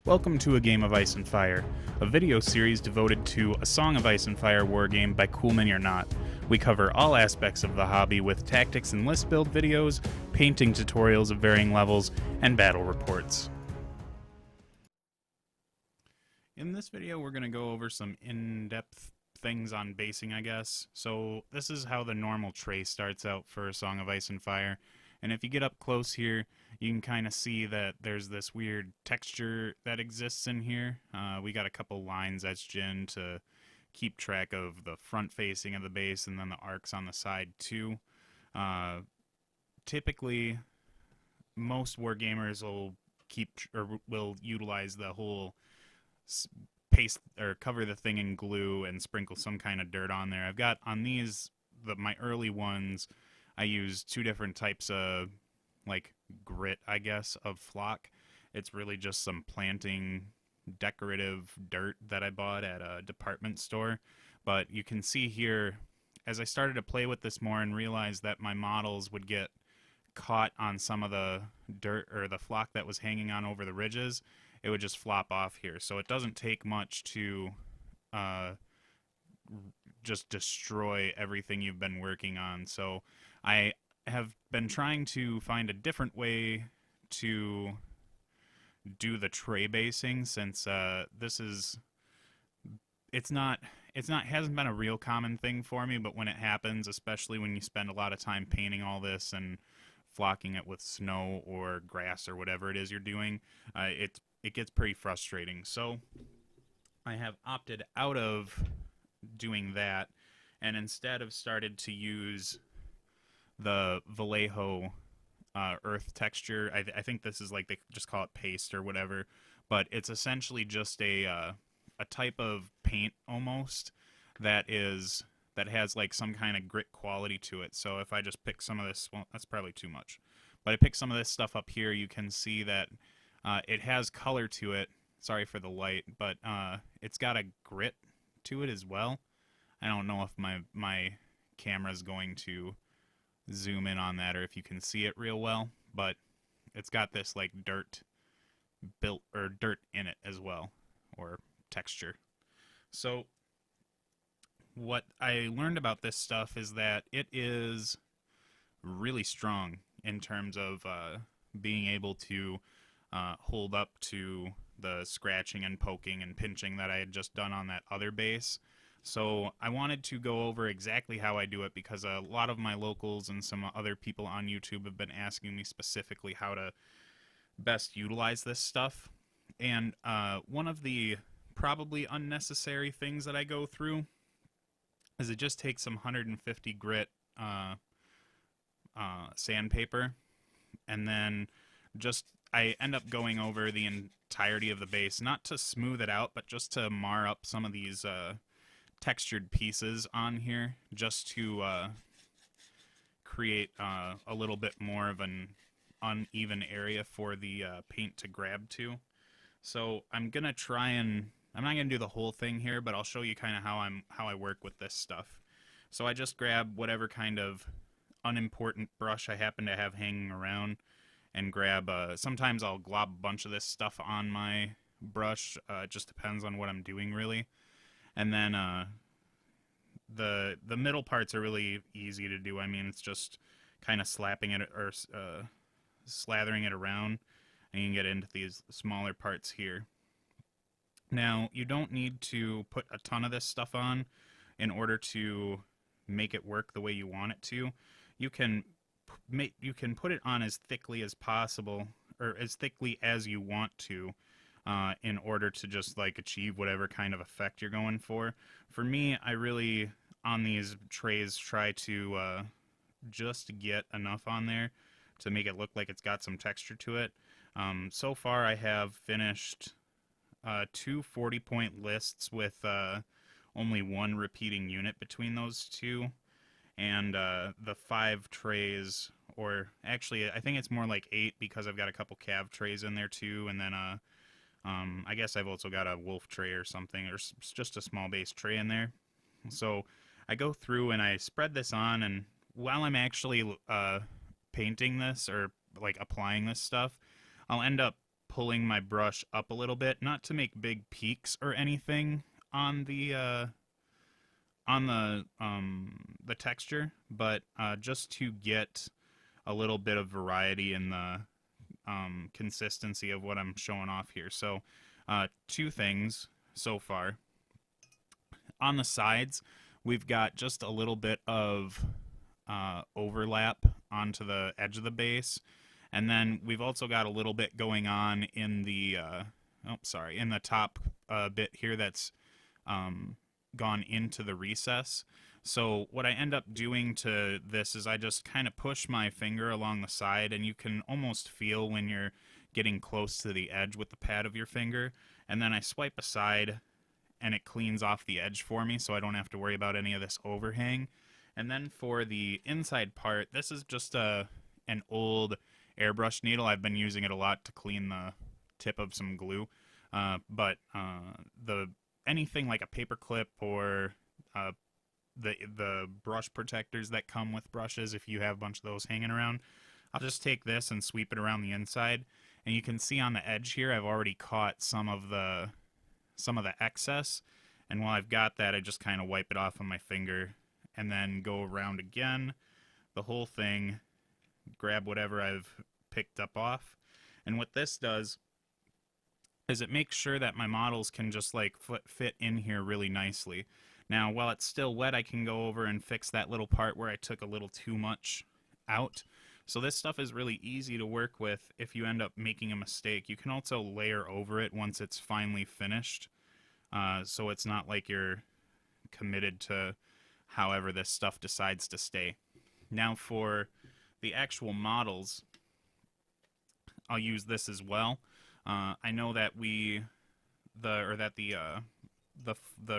Welcome to A Game of Ice and Fire, a video series devoted to a Song of Ice and Fire wargame by Cool Mini or Not. We cover all aspects of the hobby with tactics and list build videos, painting tutorials of varying levels, and battle reports. In this video, we're going to go over some in-depth things on basing, I guess. So this is how the normal tray starts out for a Song of Ice and Fire. And if you get up close here, you can kind of see that there's this weird texture that exists in here. We got a couple lines etched in to keep track of the front facing of the base and then the arcs on the side too. Typically, most wargamers will utilize the whole paste or cover the thing in glue and sprinkle some kind of dirt on there. I've got on these, my early ones, I used two different types of like grit, I guess, of flock. It's really just some planting decorative dirt that I bought at a department store. But you can see here, as I started to play with this more and realized that my models would get caught on some of the dirt or the flock that was hanging on over the ridges, it would just flop off here. So it doesn't take much to just destroy everything you've been working on. So I have been trying to find a different way to do the tray basing, since hasn't been a real common thing for me, but when it happens, especially when you spend a lot of time painting all this and flocking it with snow or grass or whatever it is you're doing, it gets pretty frustrating. So I have opted out of doing that and instead have started to use the Vallejo earth texture. I think this is like, they just call it paste or whatever, but it's essentially just a type of paint almost that has like some kind of grit quality to it. So if I just pick some of this, well, that's probably too much, but I pick some of this stuff up here, you can see that it has color to it. Sorry for the light, but it's got a grit to it as well. I don't know if my camera's going to zoom in on that or if you can see it real well, but it's got this like dirt in it as well, or texture. So what I learned about this stuff is that it is really strong in terms of being able to hold up to the scratching and poking and pinching that I had just done on that other base. So I wanted to go over exactly how I do it, because a lot of my locals and some other people on YouTube have been asking me specifically how to best utilize this stuff. And one of the probably unnecessary things that I go through is it just takes some 150 grit sandpaper, and then I end up going over the entirety of the base, not to smooth it out, but just to mar up some of these textured pieces on here, just to create a little bit more of an uneven area for the paint to grab to. So I'm not gonna do the whole thing here, but I'll show you kind of how I work with this stuff. So I just grab whatever kind of unimportant brush I happen to have hanging around, and grab sometimes I'll glob a bunch of this stuff on my brush. It just depends on what I'm doing, really. And then the middle parts are really easy to do. I mean, it's just kind of slapping it or slathering it around, and you can get into these smaller parts here. Now, you don't need to put a ton of this stuff on in order to make it work the way you want it to. You can put it on as thickly as possible, or as thickly as you want to, in order to just like achieve whatever kind of effect you're going for. For me, I really, on these trays, try to just get enough on there to make it look like it's got some texture to it. So far I have finished 2 40-point lists with only one repeating unit between those two, and the 5 trays, or actually I think it's more like 8, because I've got a couple cav trays in there too, and then I guess I've also got a wolf tray or something, or just a small base tray in there. So I go through and I spread this on, and while I'm actually painting this or like applying this stuff, I'll end up pulling my brush up a little bit, not to make big peaks or anything on the texture, but just to get a little bit of variety in the consistency of what I'm showing off here. So, two things so far. On the sides, we've got just a little bit of overlap onto the edge of the base, and then we've also got a little bit going on in the in the top bit here that's gone into the recess. So what I end up doing to this is I just kind of push my finger along the side, and you can almost feel when you're getting close to the edge with the pad of your finger, and then I swipe aside and it cleans off the edge for me so I don't have to worry about any of this overhang. And then for the inside part, this is just an old airbrush needle. I've been using it a lot to clean the tip of some glue, but the anything like a paper clip or the brush protectors that come with brushes, if you have a bunch of those hanging around, I'll just take this and sweep it around the inside, and you can see on the edge here I've already caught some of the excess, and while I've got that, I just kind of wipe it off on my finger and then go around again the whole thing, grab whatever I've picked up off. And what this does is it makes sure that my models can just like fit in here really nicely. Now, while it's still wet, I can go over and fix that little part where I took a little too much out. So this stuff is really easy to work with if you end up making a mistake. You can also layer over it once it's finally finished, so it's not like you're committed to however this stuff decides to stay. Now for the actual models, I'll use this as well. I know that the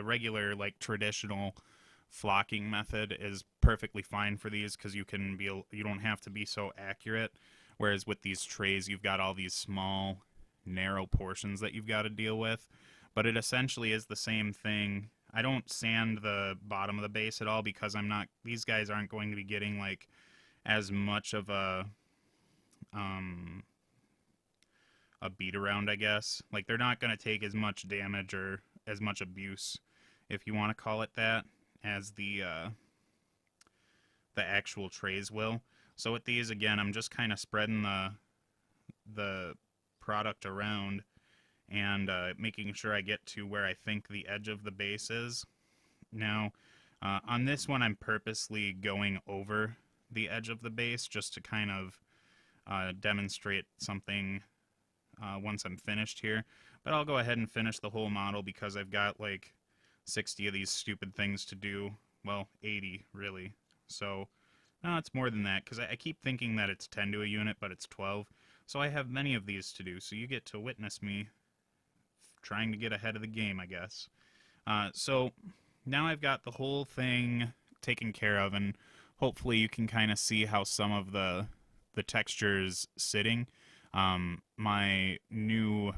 regular, like, traditional flocking method is perfectly fine for these because you don't have to be so accurate, whereas with these trays you've got all these small narrow portions that you've got to deal with. But it essentially is the same thing. I don't sand the bottom of the base at all because these guys aren't going to be getting like as much of a beat around, I guess. Like, they're not going to take as much damage or as much abuse, if you want to call it that, as the actual trays will. So with these, again, I'm just kind of spreading the product around and making sure I get to where I think the edge of the base is. Now, on this one, I'm purposely going over the edge of the base just to kind of demonstrate something once I'm finished here. But I'll go ahead and finish the whole model because I've got like 60 of these stupid things to do. Well, 80, really. So, no, it's more than that, because I keep thinking that it's 10 to a unit, but it's 12. So I have many of these to do, so you get to witness me trying to get ahead of the game, I guess. So now I've got the whole thing taken care of, and hopefully you can kind of see how some of the texture's sitting. My new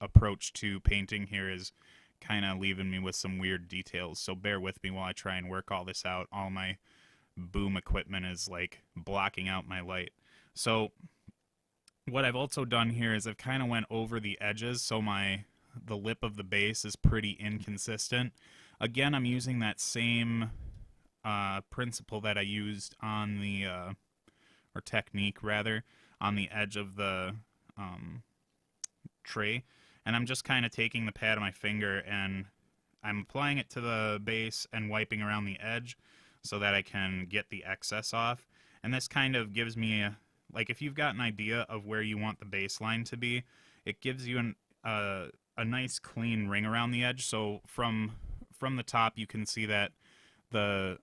approach to painting here is kind of leaving me with some weird details, so bear with me while I try and work all this out. All my boom equipment is like blocking out my light. So what I've also done here is I've kind of went over the edges, so the lip of the base is pretty inconsistent. Again, I'm using that same principle that I used on the or technique rather, on the edge of the tray, and I'm just kind of taking the pad of my finger and I'm applying it to the base and wiping around the edge so that I can get the excess off. And this kind of gives me like, if you've got an idea of where you want the baseline to be, it gives you a nice clean ring around the edge. So from the top you can see that the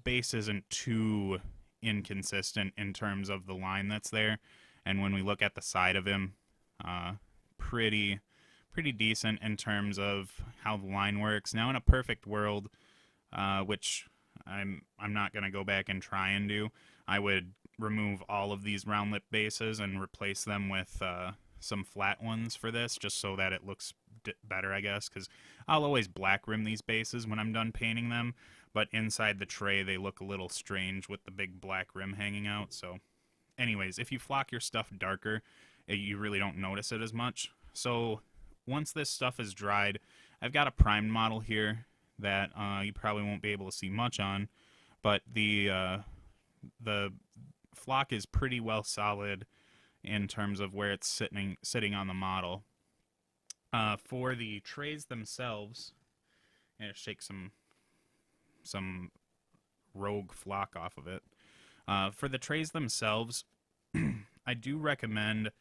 base isn't too inconsistent in terms of the line that's there, and when we look at the side of him, pretty decent in terms of how the line works. Now, in a perfect world, which I'm not going to go back and try and do, I would remove all of these round lip bases and replace them with some flat ones for this, just so that it looks better, I guess, because I'll always black rim these bases when I'm done painting them, but inside the tray they look a little strange with the big black rim hanging out. So anyways, if you flock your stuff darker, you really don't notice it as much. So once this stuff is dried, I've got a primed model here that you probably won't be able to see much on, but the flock is pretty well solid in terms of where it's sitting on the model. For the trays themselves, and shake some rogue flock off of it. For the trays themselves, I do recommend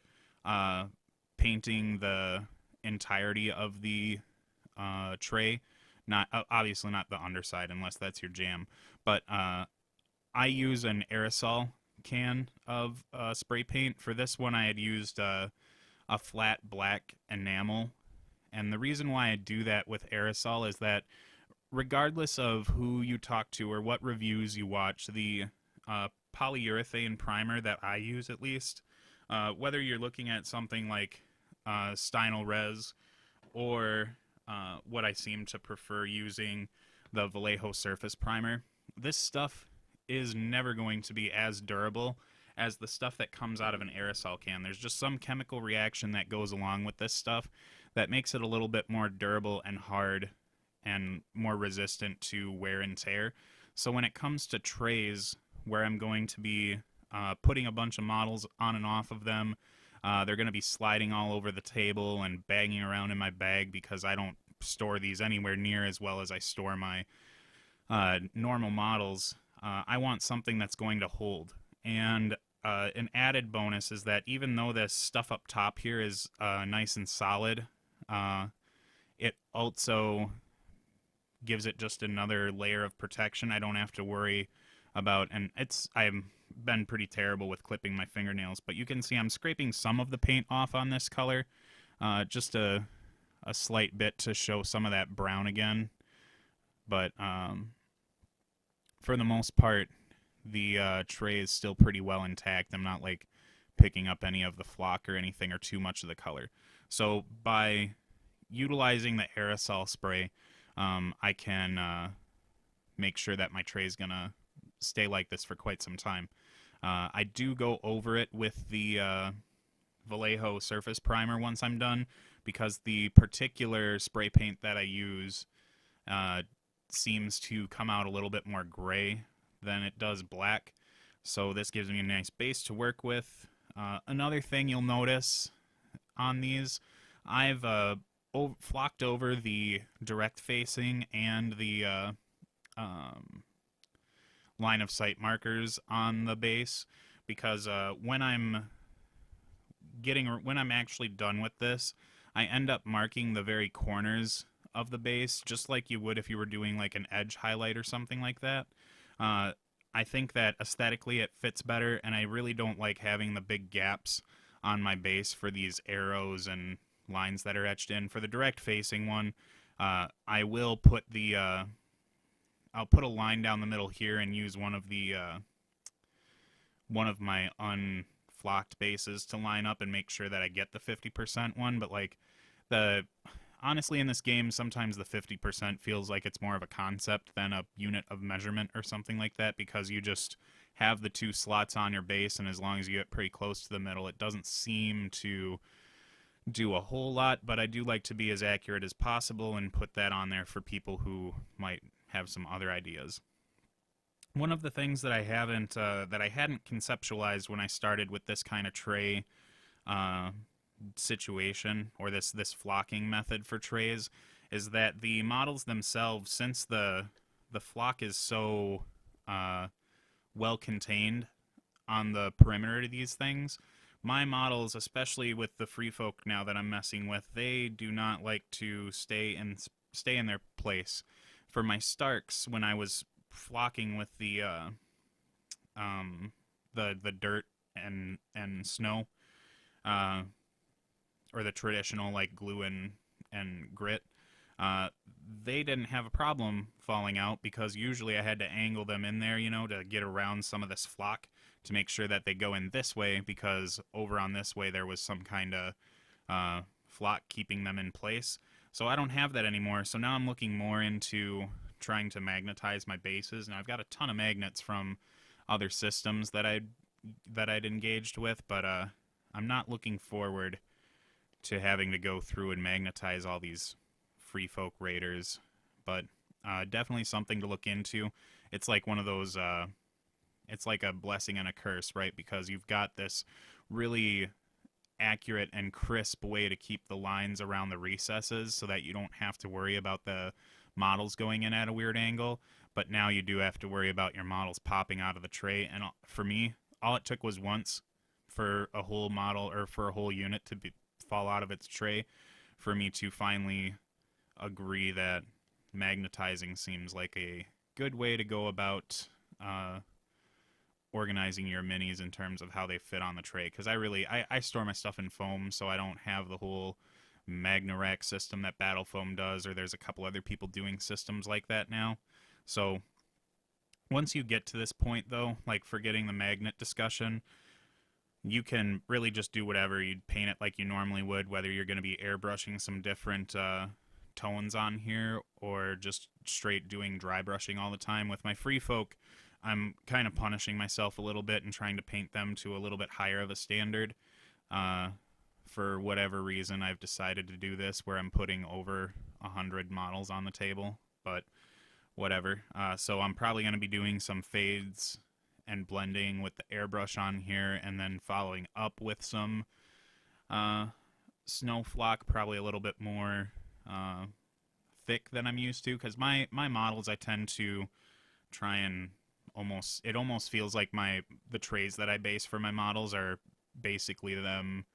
painting the entirety of the tray. Not obviously not the underside unless that's your jam, but I use an aerosol can of spray paint. For this one, I had used a flat black enamel, and the reason why I do that with aerosol is that regardless of who you talk to or what reviews you watch, the polyurethane primer that I use at least, whether you're looking at something like Stynal Res or what I seem to prefer using, the Vallejo Surface Primer, this stuff is never going to be as durable as the stuff that comes out of an aerosol can. There's just some chemical reaction that goes along with this stuff that makes it a little bit more durable and hard and more resistant to wear and tear. So when it comes to trays, where I'm going to be putting a bunch of models on and off of them, they're going to be sliding all over the table and banging around in my bag because I don't store these anywhere near as well as I store my normal models. I want something that's going to hold. And an added bonus is that even though this stuff up top here is nice and solid, it also gives it just another layer of protection. I don't have to worry about, and I've been pretty terrible with clipping my fingernails, but you can see I'm scraping some of the paint off on this color, just a slight bit to show some of that brown again. But for the most part, the tray is still pretty well intact. I'm not like picking up any of the flock or anything or too much of the color. So by utilizing the aerosol spray, I can make sure that my tray is gonna stay like this for quite some time. I do go over it with the Vallejo Surface Primer once I'm done, because the particular spray paint that I use seems to come out a little bit more gray than it does black. So this gives me a nice base to work with. Another thing you'll notice on these, I've flocked over the direct facing and the line of sight markers on the base, because when I'm actually done with this, I end up marking the very corners of the base, just like you would if you were doing like an edge highlight or something like that. I think that aesthetically it fits better, and I really don't like having the big gaps on my base for these arrows and lines that are etched in. For the direct facing one, I will put the I'll put a line down the middle here and use one of my unflocked bases to line up and make sure that I get the 50% one. But like honestly, in this game, sometimes the 50% feels like it's more of a concept than a unit of measurement or something like that, because you just have the two slots on your base, and as long as you get pretty close to the middle, it doesn't seem to do a whole lot. But I do like to be as accurate as possible and put that on there for people who might have some other ideas. One of the things that I hadn't conceptualized when I started with this kind of tray situation, or this flocking method for trays, is that the models themselves, since the flock is so well contained on the perimeter of these things, my models, especially with the free folk now that I'm messing with, they do not like to stay in their place. For my Starks, when I was flocking with the dirt and snow, or the traditional like glue and grit, they didn't have a problem falling out, because usually I had to angle them in there, to get around some of this flock to make sure that they go in this way, because over on this way there was some kind of flock keeping them in place. So I don't have that anymore. So now I'm looking more into trying to magnetize my bases, and I've got a ton of magnets from other systems that I'd engaged with, but I'm not looking forward to having to go through and magnetize all these free folk raiders, but definitely something to look into. It's like one of those, it's like a blessing and a curse, right? Because you've got this really accurate and crisp way to keep the lines around the recesses so that you don't have to worry about the models going in at a weird angle, but now you do have to worry about your models popping out of the tray. And for me, all it took was once for a whole model or for a whole unit to fall out of its tray for me to finally agree that magnetizing seems like a good way to go about organizing your minis in terms of how they fit on the tray, because I store my stuff in foam, so I don't have the whole Magnarack system that Battle Foam does, or there's a couple other people doing systems like that now. So once you get to this point, though, like forgetting the magnet discussion, you can really just do whatever. You'd paint it like you normally would, whether you're going to be airbrushing some different tones on here or just straight doing dry brushing all the time. With my free folk, I'm kind of punishing myself a little bit and trying to paint them to a little bit higher of a standard. For whatever reason, I've decided to do this where I'm putting over 100 models on the table, but whatever. So I'm probably going to be doing some fades and blending with the airbrush on here, and then following up with some snow flock, probably a little bit more thick than I'm used to, because my models, I tend to try and it almost feels like the trays that I base for my models are basically them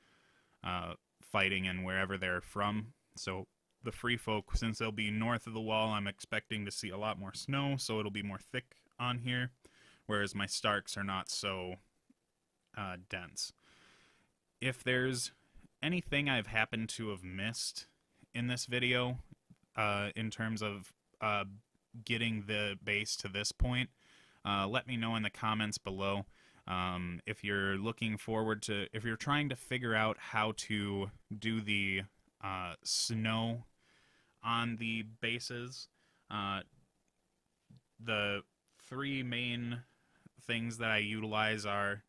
fighting in wherever they're from. So the free folk, since they'll be north of the wall, I'm expecting to see a lot more snow, so it'll be more thick on here, whereas my Starks are not so dense. If there's anything I've happened to have missed in this video in terms of getting the base to this point, let me know in the comments below. If you're looking forward to, if you're trying to figure out how to do the snow on the bases, the three main things that I utilize are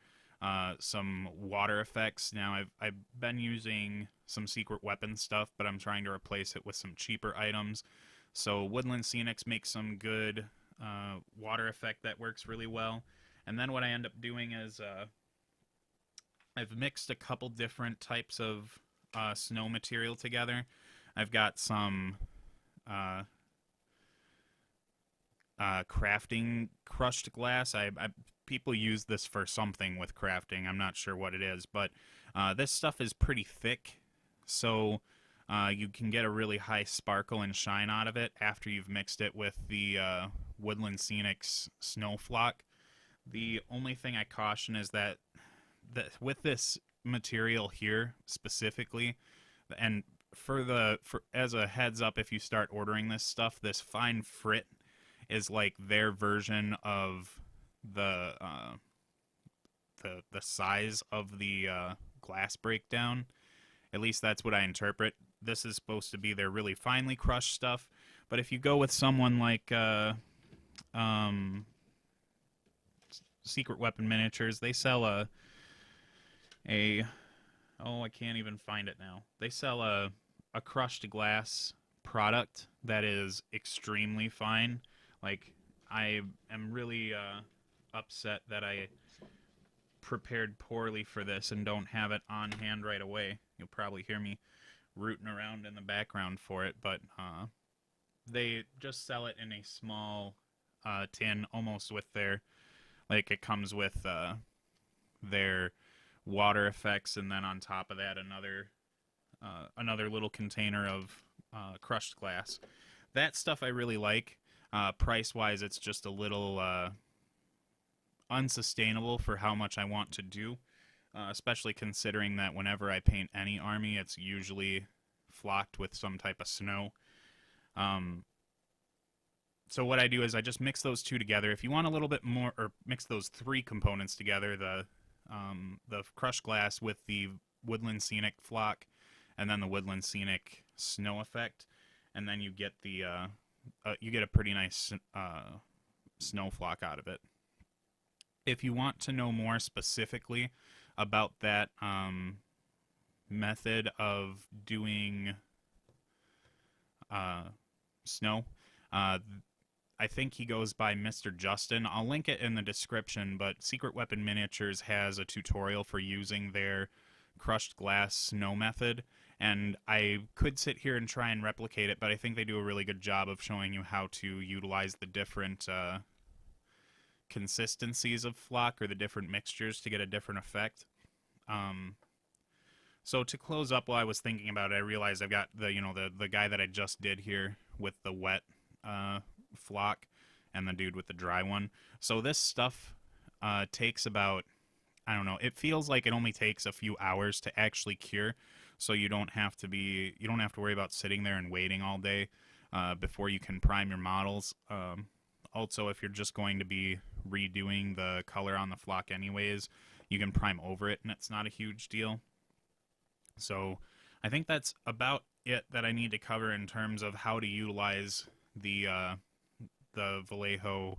some water effects. Now, I've been using some secret weapon stuff, but I'm trying to replace it with some cheaper items. So Woodland Scenics makes some good water effect that works really well. And then what I end up doing is I've mixed a couple different types of snow material together. I've got some crafting crushed glass. People use this for something with crafting. I'm not sure what it is, but this stuff is pretty thick, so you can get a really high sparkle and shine out of it after you've mixed it with the Woodland Scenics Snow Flock. The only thing I caution is that with this material here specifically, and as a heads up, if you start ordering this stuff, this fine frit is like their version of the size of the glass breakdown. At least that's what I interpret. This is supposed to be their really finely crushed stuff. But if you go with someone like Secret Weapon Miniatures, they sell oh, I can't even find it now. They sell a crushed glass product that is extremely fine. Like, I am really upset that I prepared poorly for this and don't have it on hand right away. You'll probably hear me rooting around in the background for it, but they just sell it in a small tin, almost with their, like, it comes with their water effects, and then on top of that another little container of crushed glass. That stuff I really like. Price-wise, it's just a little unsustainable for how much I want to do, especially considering that whenever I paint any army, it's usually flocked with some type of snow. So what I do is I just mix those two together. If you want a little bit more, or mix those three components together, the crushed glass with the Woodland Scenic flock, and then the Woodland Scenic snow effect, and then you get the you get a pretty nice snow flock out of it. If you want to know more specifically about that method of doing uh, snow. Uh, I think he goes by Mr. Justin. I'll link it in the description, but Secret Weapon Miniatures has a tutorial for using their crushed glass snow method, and I could sit here and try and replicate it, but I think they do a really good job of showing you how to utilize the different consistencies of flock or the different mixtures to get a different effect. Um, so to close up, while I was thinking about it, I realized I've got the guy that I just did here with the wet flock and the dude with the dry one. So this stuff takes about, I don't know, it feels like it only takes a few hours to actually cure, so you don't have to worry about sitting there and waiting all day before you can prime your models. Also, if you're just going to be redoing the color on the flock anyways, you can prime over it and it's not a huge deal. So I think that's about it that I need to cover in terms of how to utilize the Vallejo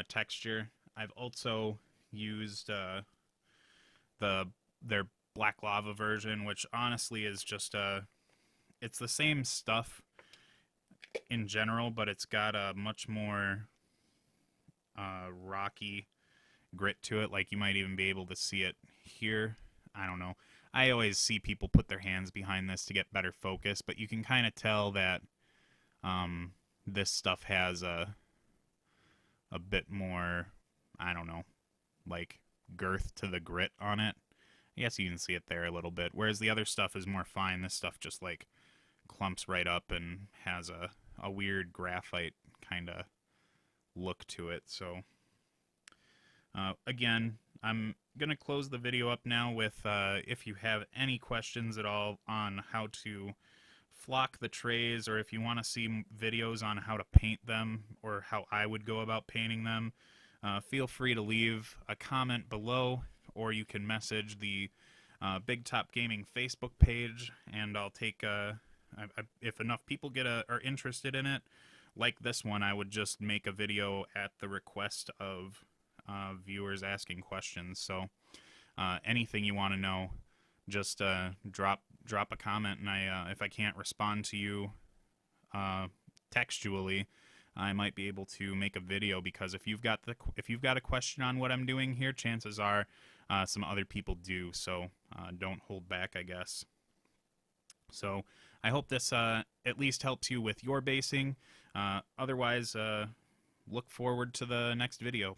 texture. I've also used their Black Lava version, which honestly is just it's the same stuff in general, but it's got a much more rocky grit to it. Like you might even be able to see it here. I don't know. I always see people put their hands behind this to get better focus, but you can kind of tell that this stuff has a bit more, I don't know, like girth to the grit on it. I guess you can see it there a little bit. Whereas the other stuff is more fine. This stuff just like clumps right up and has a weird graphite kind of look to it. So again, I'm going to close the video up now with if you have any questions at all on how to flock the trays, or if you want to see videos on how to paint them or how I would go about painting them, feel free to leave a comment below, or you can message the Big Top Gaming Facebook page, and I'll take if enough people are interested in it, like this one, I would just make a video at the request of viewers asking questions. So anything you want to know, just drop a comment, and if I can't respond to you textually, I might be able to make a video, because if you've got a question on what I'm doing here, chances are some other people do. So don't hold back, I guess. So I hope this at least helps you with your basing. Otherwise, look forward to the next video.